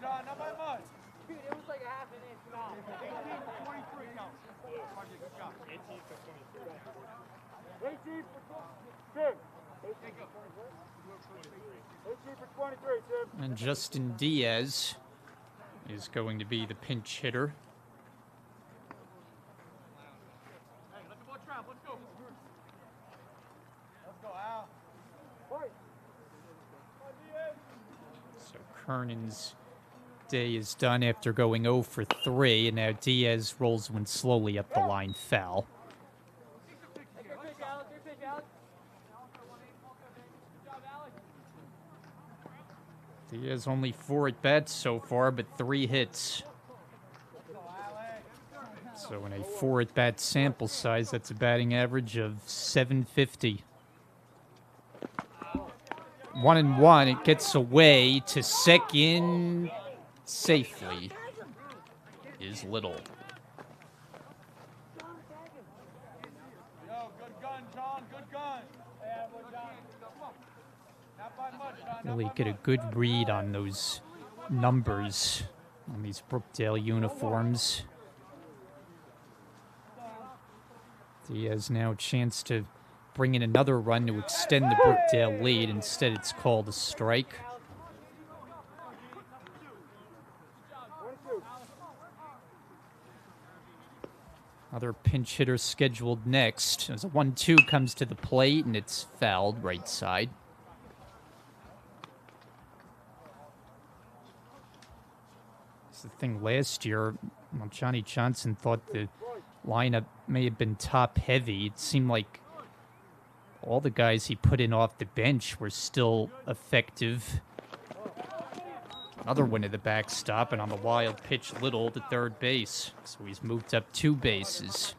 John, not by much. Dude, it was like a half an inch now. 18 for 23, no. Project, good job. 18 for 23. 18 for 23. 18 for 23, Tim. And Justin Diaz is going to be the pinch hitter. Hey, let the ball trap. Let's go. Let's go, Al. So Kernan's day is done after going 0 for 3, and now Diaz rolls one slowly up the line, foul. Diaz only 4 at bats so far, but 3 hits. So in a 4 at bat sample size, that's a batting average of .750. 1-1, it gets away to second safely. Is Little. Yo, good gun, John. Good gun. Not by much, John. Really get a good read on those numbers on these Brookdale uniforms. Diaz now a chance to bring in another run to extend the Brookdale lead. Instead, it's called a strike. Other pinch hitter scheduled next. As a 1-2 comes to the plate, and it's fouled right side. It's the thing last year, well, Johnny Johnson thought the lineup may have been top heavy. It seemed like all the guys he put in off the bench were still effective. Another one at the backstop, and on the wild pitch, Little to third base. So he's moved up 2 bases.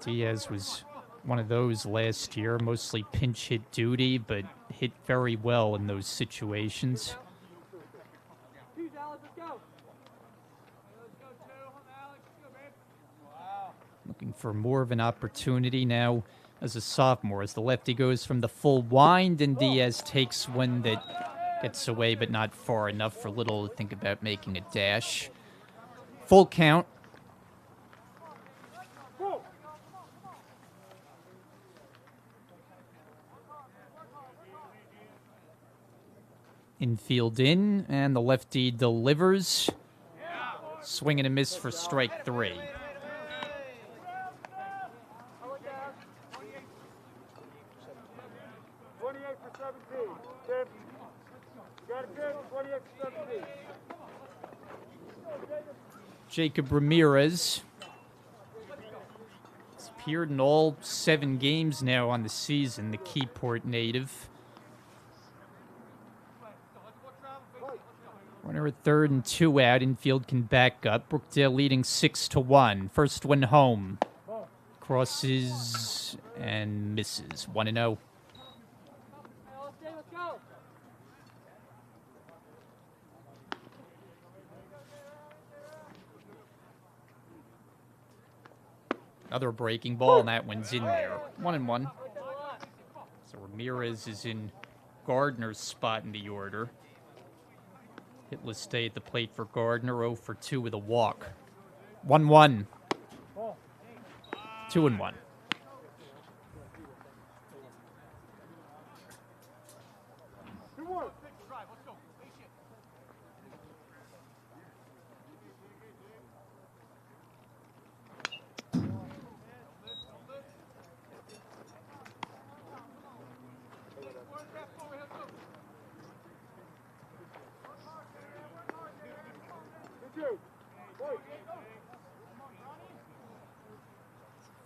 Diaz was one of those last year, mostly pinch hit duty, but hit very well in those situations. Looking for more of an opportunity now as a sophomore, as the lefty goes from the full wind, and Diaz takes one that gets away but not far enough for Little to think about making a dash. Full count. Infield in, and the lefty delivers. Swing and a miss for strike 3. 28 for 17. Tim. You got it, Tim? 28 for 17. Jacob Ramirez has appeared in all 7 games now on the season, the Keyport native. Runner at third and 2 out. Infield can back up. Brookdale leading 6-1. First one home. Crosses and misses. 1-0. Another breaking ball, and that one's in there. 1-1. So Ramirez is in Gardner's spot in the order. Hitless stay at the plate for Gardner, 0 for 2 with a walk. 1-1. 2-1.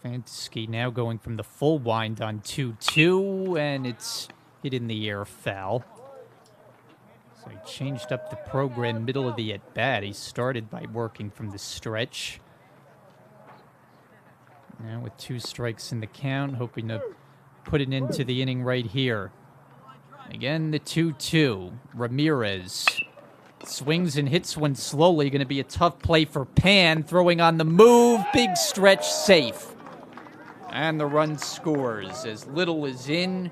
Fantasy now going from the full wind on 2-2, and it's hit in the air, foul. So he changed up the program middle of the at-bat. He started by working from the stretch. Now with 2 strikes in the count, hoping to put it into the inning right here. Again, the 2-2. Ramirez swings and hits one slowly. Going to be a tough play for Pan. Throwing on the move. Big stretch, safe. And the run scores as Little is in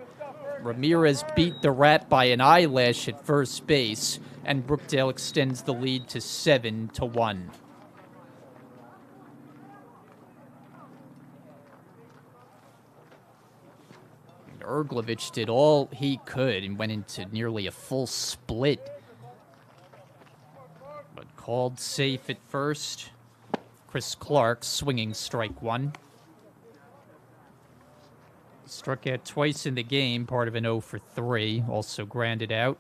Ramirez beat the Rat by an eyelash at first base, and Brookdale extends the lead to 7-1. Erglovich did all he could and went into nearly a full split, but called safe at first. Chris Clark swinging strike one. Struck out twice in the game, part of an 0 for 3, also grounded out.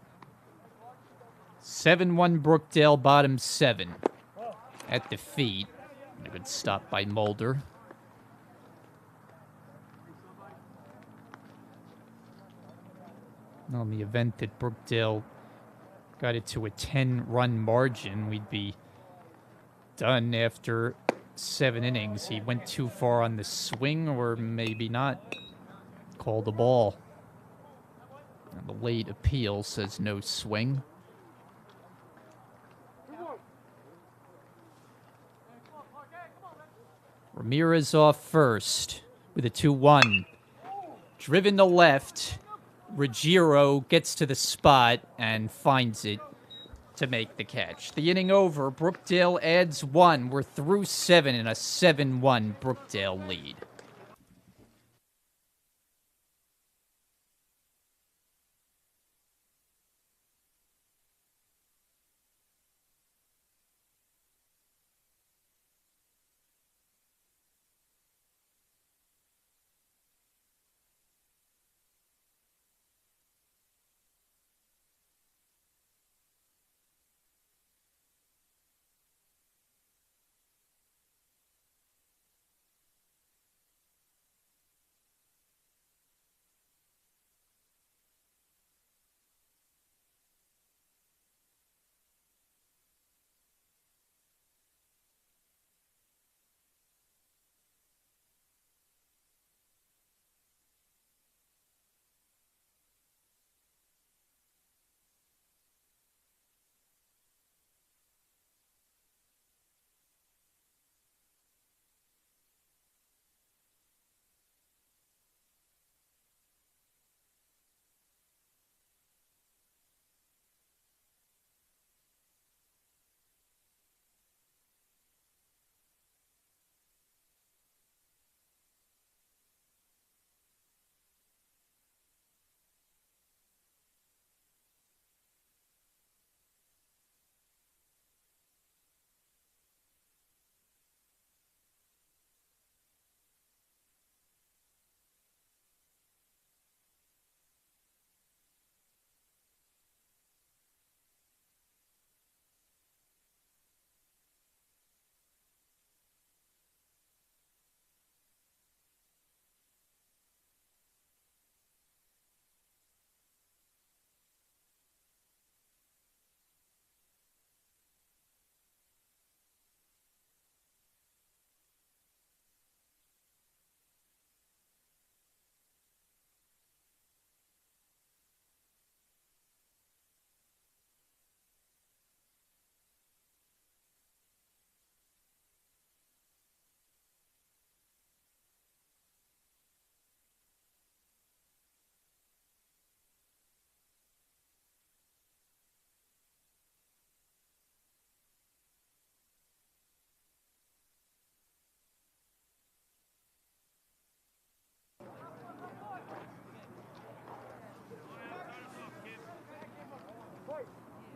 7-1 Brookdale, bottom 7. At the feet. A good stop by Mulder. On the event that Brookdale got it to a 10-run margin, we'd be done after 7 innings. He went too far on the swing, or maybe not. Call the ball. And the late appeal says no swing. Ramirez off first with a 2-1. Driven to left. Ruggiero gets to the spot and finds it to make the catch. The inning over. Brookdale adds 1. We're through 7 in a 7-1 Brookdale lead.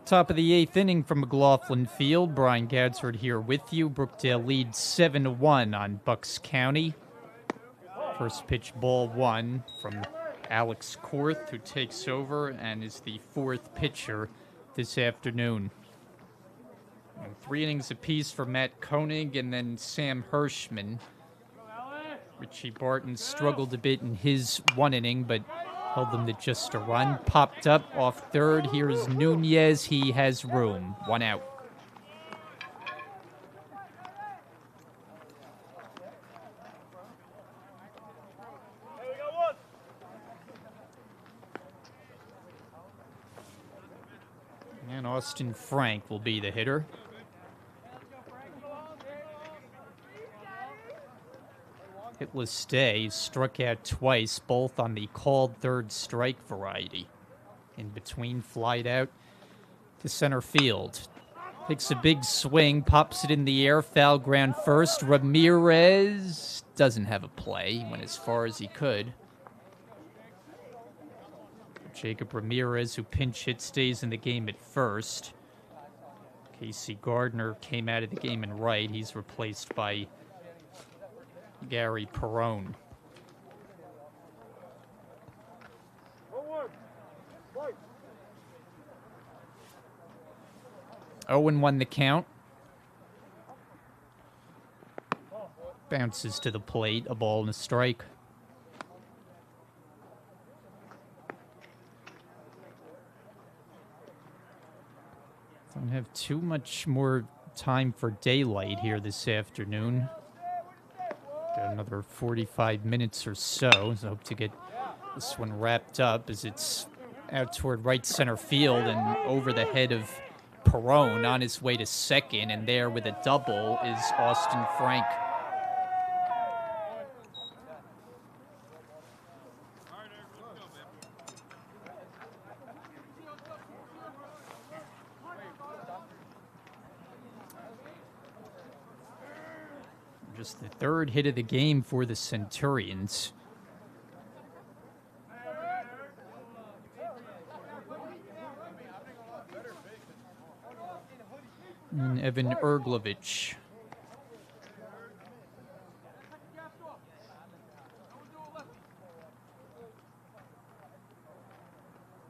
Top of the 8th inning from McLaughlin Field. Brian Gadsford here with you. Brookdale leads 7-1 on Bucks County. First pitch, ball 1 from Alex Korth, who takes over and is the 4th pitcher this afternoon. And 3 innings apiece for Matt Koenig and then Sam Hirschman. Richie Barton struggled a bit in his 1 inning, but held them to just a run. Popped up off third. Here's Nunez. He has room. 1 out. And Austin Frank will be the hitter. hitless day. Struck out twice, both on the called third strike variety. In between, flied out to center field. Takes a big swing, pops it in the air, foul ground first. Ramirez doesn't have a play. He went as far as he could. Jacob Ramirez, who pinch hit, stays in the game at first. Casey Gardner came out of the game in right. He's replaced by Gary Perrone. 0-1 the count. Bounces to the plate, a ball and a strike. Don't have too much more time for daylight here this afternoon. Got another 45 minutes or so. So I hope to get this one wrapped up as it's out toward right center field and over the head of Perrone on his way to second. And there with a double is Austin Frank. Just the third hit of the game for the Centurions. And Evan Erglovich.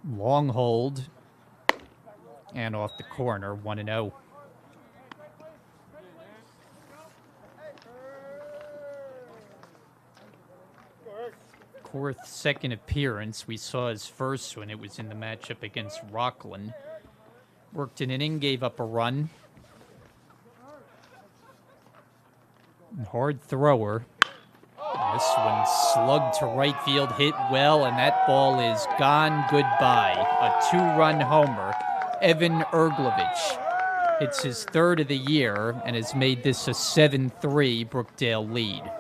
Long hold. And off the corner, 1-0. Fourth second appearance. We saw his first when it was in the matchup against Rockland. Worked an inning, gave up a run. Hard thrower. And this one slugged to right field, hit well, and that ball is gone. Goodbye. A two-run homer. Evan Erglovich hits his third of the year and has made this a 7-3 Brookdale lead.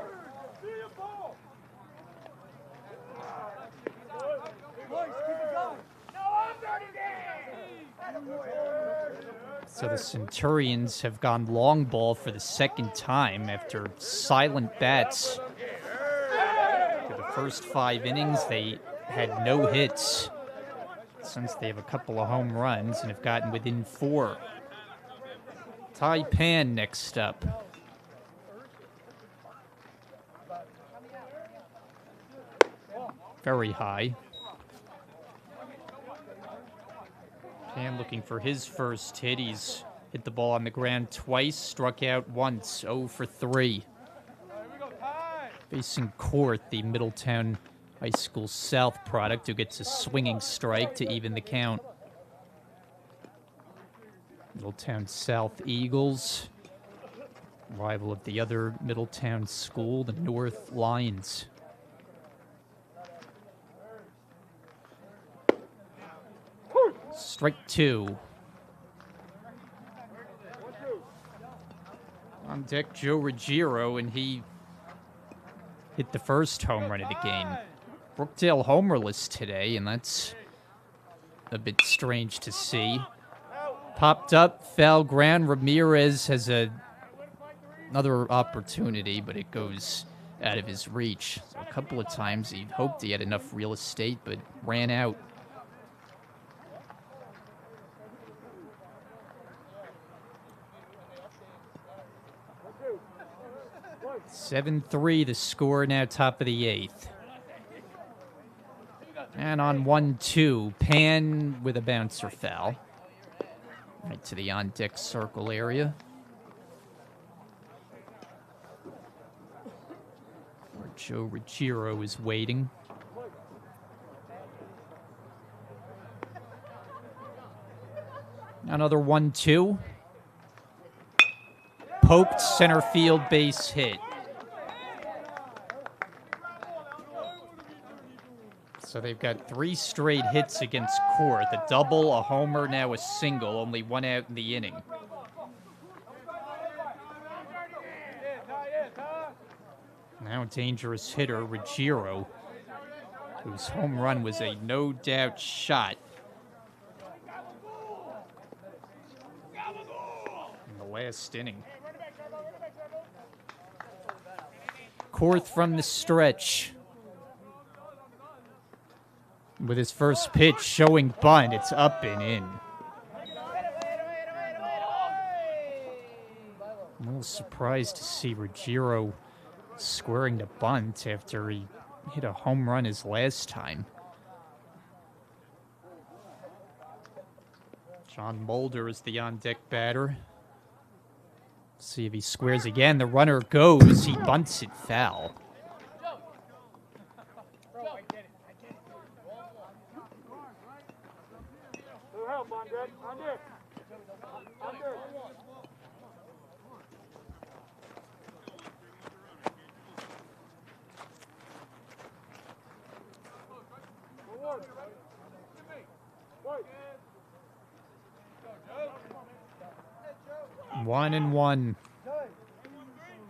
So the Centurions have gone long ball for the second time after silent bats. For the first 5 innings, they had no hits. Since they have a couple of home runs and have gotten within 4. Ty Pan next up. Very high. Pan looking for his first hit. He's hit the ball on the ground twice, struck out once, 0 for 3. Facing Court, the Middletown High School South product, who gets a swinging strike to even the count. Middletown South Eagles, rival of the other Middletown school, the North Lions. Strike 2. On deck, Joe Ruggiero, and he hit the first home run of the game. Brookdale homerless today, and that's a bit strange to see. Popped up, foul ground. Ramirez has another opportunity, but it goes out of his reach. So a couple of times he hoped he had enough real estate, but ran out. 7-3 the score, now top of the 8th. And on 1-2, Pan with a bouncer foul. Right to the on-deck circle area. Where Joe Ruggiero is waiting. Another 1-2. Poked, center field, base hit. So they've got 3 straight hits against Court. A double, a homer, now a single. Only 1 out in the inning. Now dangerous hitter, Ruggiero, whose home run was a no-doubt shot in the last inning. Korth from the stretch. With his first pitch showing bunt, it's up and in. I'm a little surprised to see Ruggiero squaring the bunt after he hit a home run his last time. John Mulder is the on-deck batter. See if he squares again. The runner goes. He bunts it foul. One and one.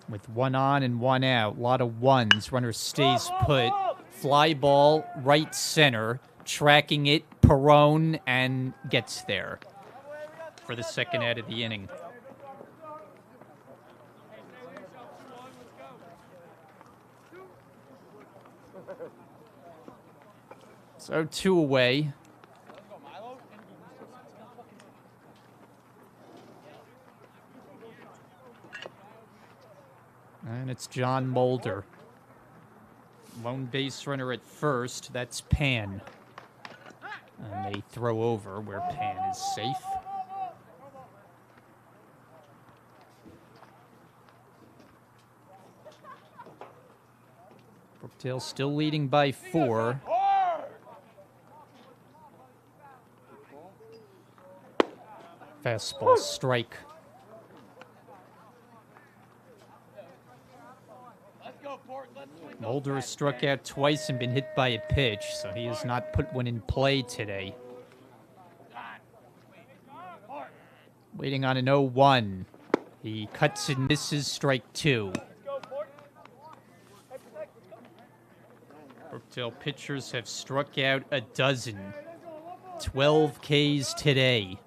With one on and one out. A lot of ones. Runner stays put. Fly ball, right center. Tracking it, Perone, and gets there for the second out of the inning. So 2 away. And it's John Mulder. Lone base runner at first. That's Pan. And they throw over where Pan is safe. Brookdale still leading by 4. Fastball strike. Mulder has struck out twice and been hit by a pitch, so he has not put one in play today. Waiting on an 0-1. He cuts and misses, strike 2. Brookdale pitchers have struck out a dozen. 12 Ks today.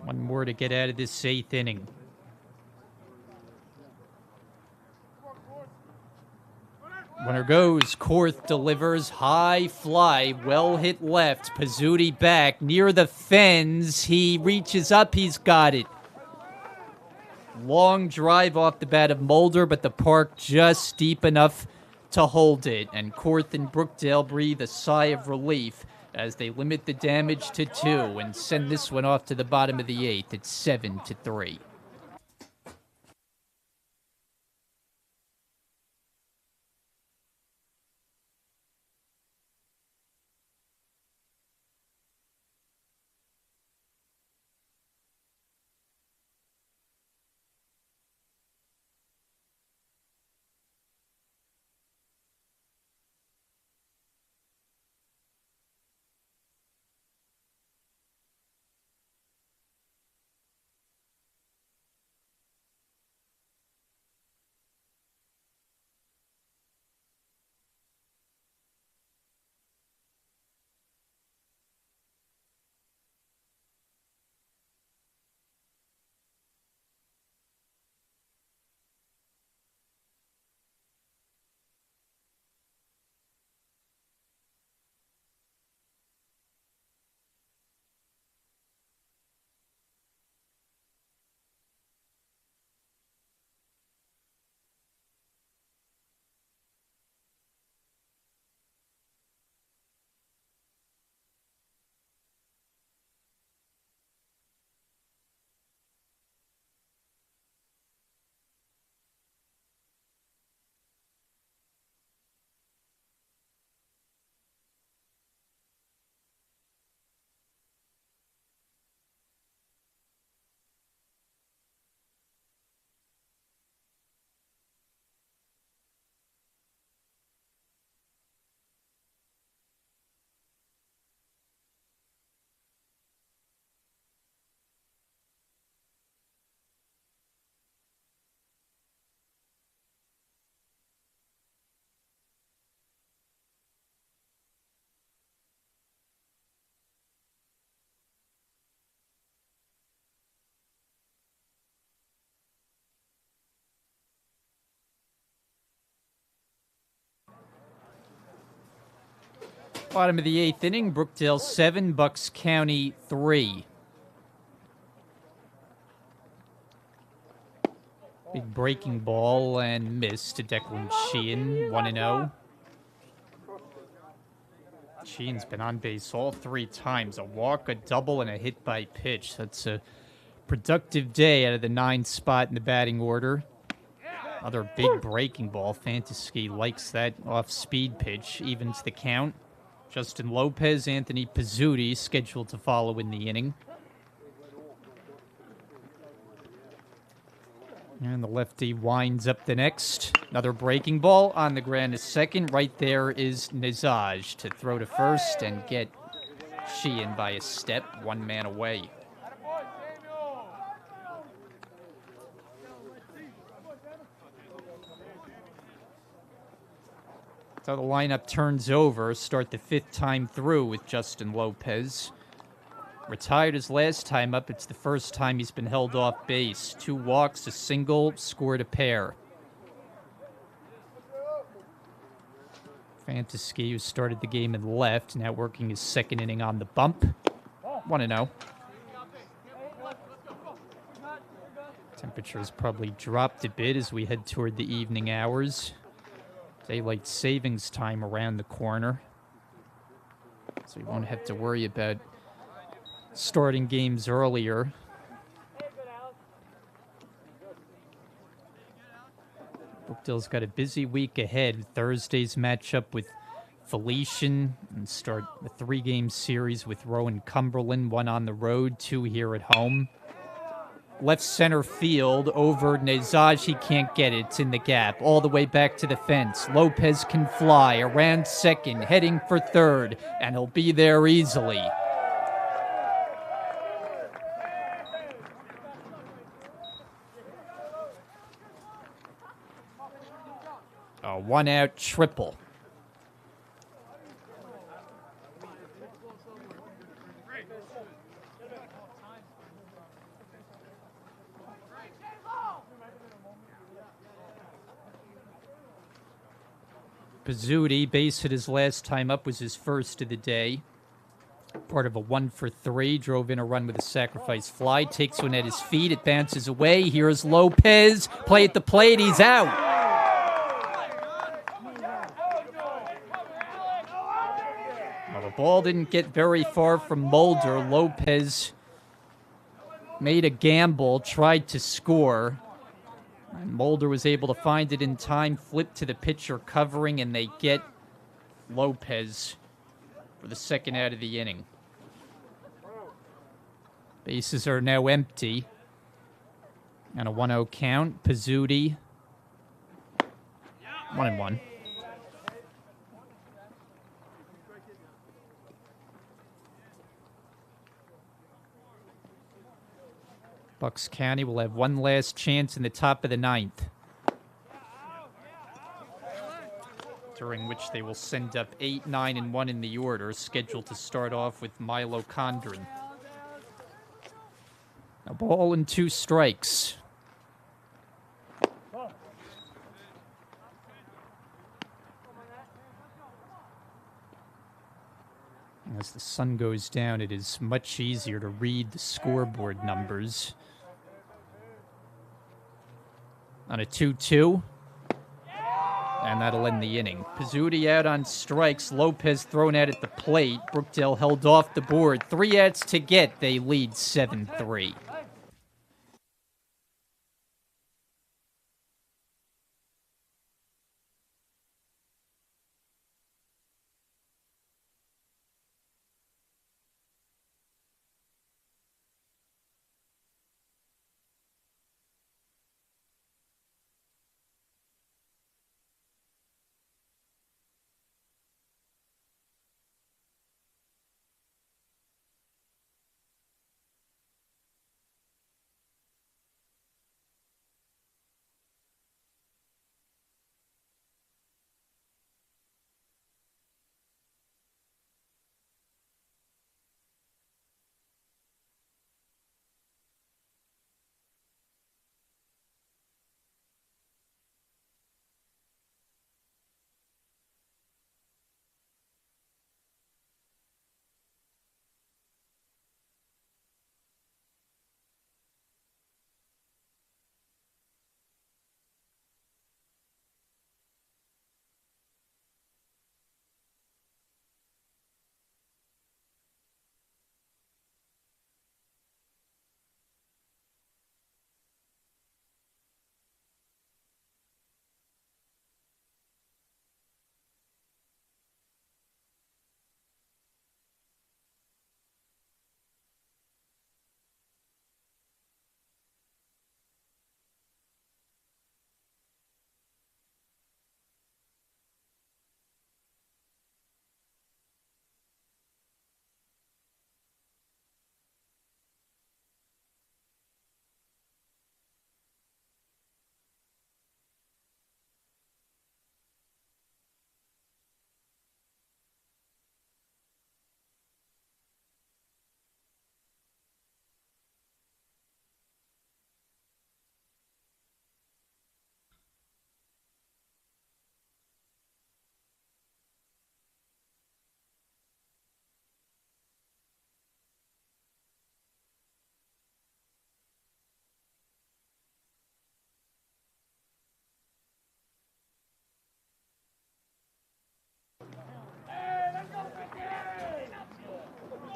One more to get out of this 8th inning. Runner goes. Korth delivers. High fly. Well hit left. Pizzuti back. Near the fence. He reaches up. He's got it. Long drive off the bat of Mulder, but the park just deep enough to hold it. And Korth and Brookdale breathe a sigh of relief as they limit the damage to 2 and send this one off to the bottom of the 8th. It's 7-3. Bottom of the 8th inning, Brookdale 7, Bucks County 3. Big breaking ball and miss to Declan Sheehan, 1-0. Sheehan's been on base all 3 times, a walk, a double, and a hit by pitch. That's a productive day out of the 9th spot in the batting order. Another big breaking ball. Fantasy likes that off-speed pitch, evens the count. Justin Lopez, Anthony Pizzuti scheduled to follow in the inning. And the lefty winds up the next. Another breaking ball on the ground to second. Right there is Nizaj to throw to first and get Sheehan by a step, 1 man away. So the lineup turns over, start the 5th time through with Justin Lopez. Retired his last time up. It's the first time he's been held off base. 2 walks, a single, scored a pair. Fantasy, who started the game in left, now working his 2nd inning on the bump. 1-0. Temperature has probably dropped a bit as we head toward the evening hours. Daylight savings time around the corner. So we won't have to worry about starting games earlier. Brookdale's got a busy week ahead. Thursday's matchup with Felician and start a 3-game series with Rowan Cumberland, 1 on the road, 2 here at home. Left center field over Nizaj. He can't get it. It's in the gap. All the way back to the fence. Lopez can fly. Around second. Heading for third. And he'll be there easily. A 1-out triple. Pizzuti, base hit his last time up, was his first of the day. Part of a 1-for-3, drove in a run with a sacrifice fly, takes one at his feet, it bounces away. Here's Lopez, play at the plate, he's out. Well, the ball didn't get very far from Mulder. Lopez made a gamble, tried to score. And Mulder was able to find it in time, flip to the pitcher covering, and they get Lopez for the 2nd out of the inning. Bases are now empty. And a 1-0 count. Pizzuti, 1-1. Bucks County will have one last chance in the top of the 9th, during which they will send up 8, 9, and 1 in the order, scheduled to start off with Milo Condren. A ball and 2 strikes. As the sun goes down, it is much easier to read the scoreboard numbers. On a 2-2. And that'll end the inning. Pizzuti out on strikes. Lopez thrown out at the plate. Brookdale held off the board. 3 outs to get. They lead 7-3.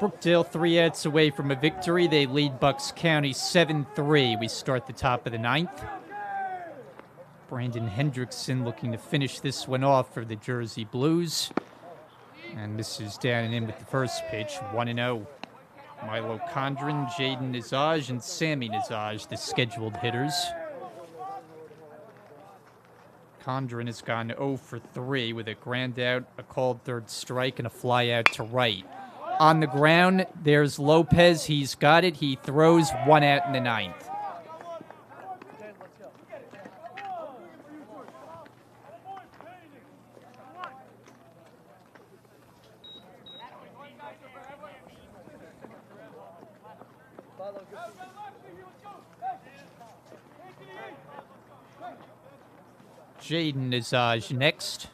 Brookdale 3 outs away from a victory. They lead Bucks County 7-3. We start the top of the ninth. Brandon Hendrickson looking to finish this one off for the Jersey Blues. And this is down and in with the first pitch, 1-0. Milo Condren, Jaden Nizaj, and Sammy Nizaj, the scheduled hitters. Condren has gone 0 for 3 with a ground out, a called third strike, and a fly out to right. On the ground, there's Lopez. He's got it. He throws 1 out in the ninth. Jaden Nizaj next.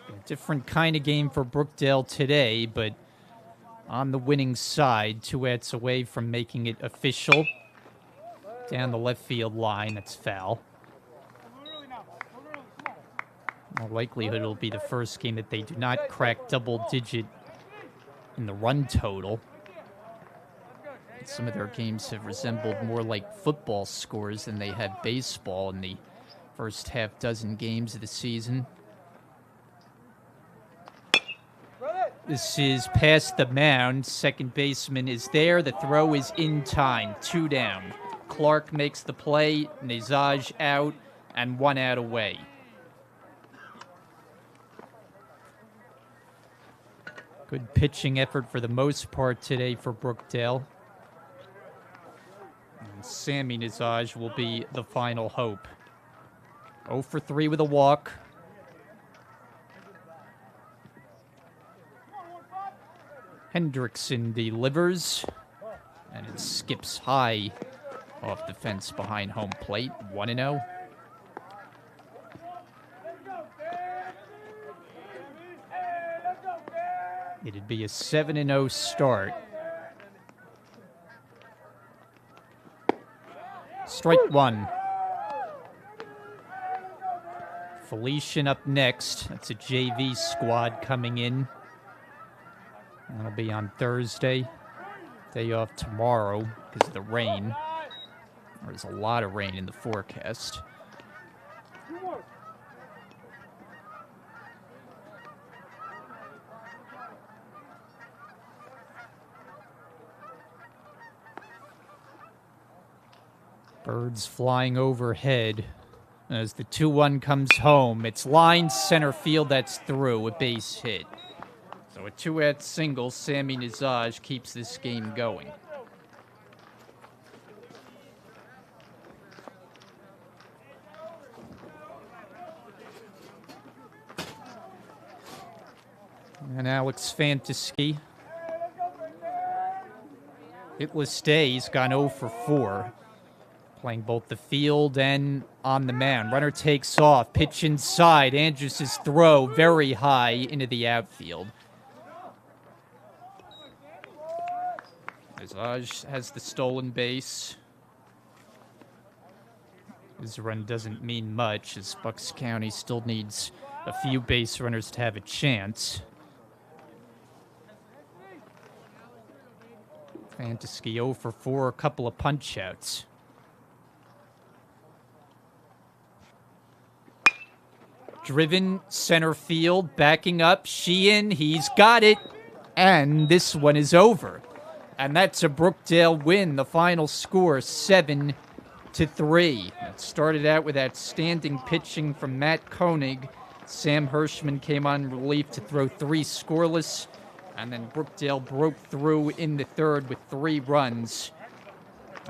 A different kind of game for Brookdale today, but on the winning side, 2 outs away from making it official. Down the left field line, that's foul. More likelihood it'll be the first game that they do not crack double digit in the run total. Some of their games have resembled more like football scores than they have baseball in the first half dozen games of the season. This is past the mound. Second baseman is there. The throw is in time. 2 down. Clark makes the play. Nizaj out and 1 out away. Good pitching effort for the most part today for Brookdale. And Sammy Nizaj will be the final hope. 0 for 3 with a walk. Hendrickson delivers, and it skips high off the fence behind home plate. 1-0. It'd be a 7-0 start. Strike 1. Felician up next. That's a JV squad coming in. That'll be on Thursday. Day off tomorrow because of the rain. There's a lot of rain in the forecast. Birds flying overhead as the 2-1 comes home. It's line center field, that's through, a base hit. So a 2-out single, Sammy Nizaj keeps this game going. And Alex Fantasy. Hitless day, he's gone 0 for 4. Playing both the field and on the mound. Runner takes off, pitch inside. Andrus' throw very high into the outfield. Nizaj has the stolen base. His run doesn't mean much, as Bucks County still needs a few base runners to have a chance. Fantasy 0 for 4, a couple of punch-outs. Driven center field, backing up. Sheehan, he's got it. And this one is over. And that's a Brookdale win. The final score, 7-3. It started out with outstanding pitching from Matt Koenig. Sam Hirschman came on relief to throw 3 scoreless. And then Brookdale broke through in the third with 3 runs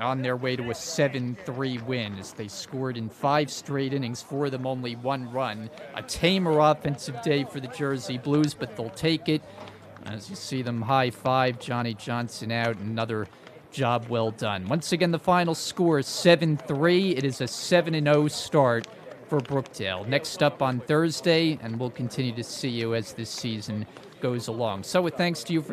on their way to a 7-3 win as they scored in 5 straight innings, 4 of them only 1 run. A tamer offensive day for the Jersey Blues, but they'll take it. As you see them high-five, Johnny Johnson out, another job well done. Once again, the final score is 7-3. It is a 7-0 start for Brookdale. Next up on Thursday, and we'll continue to see you as this season goes along. So with thanks to you for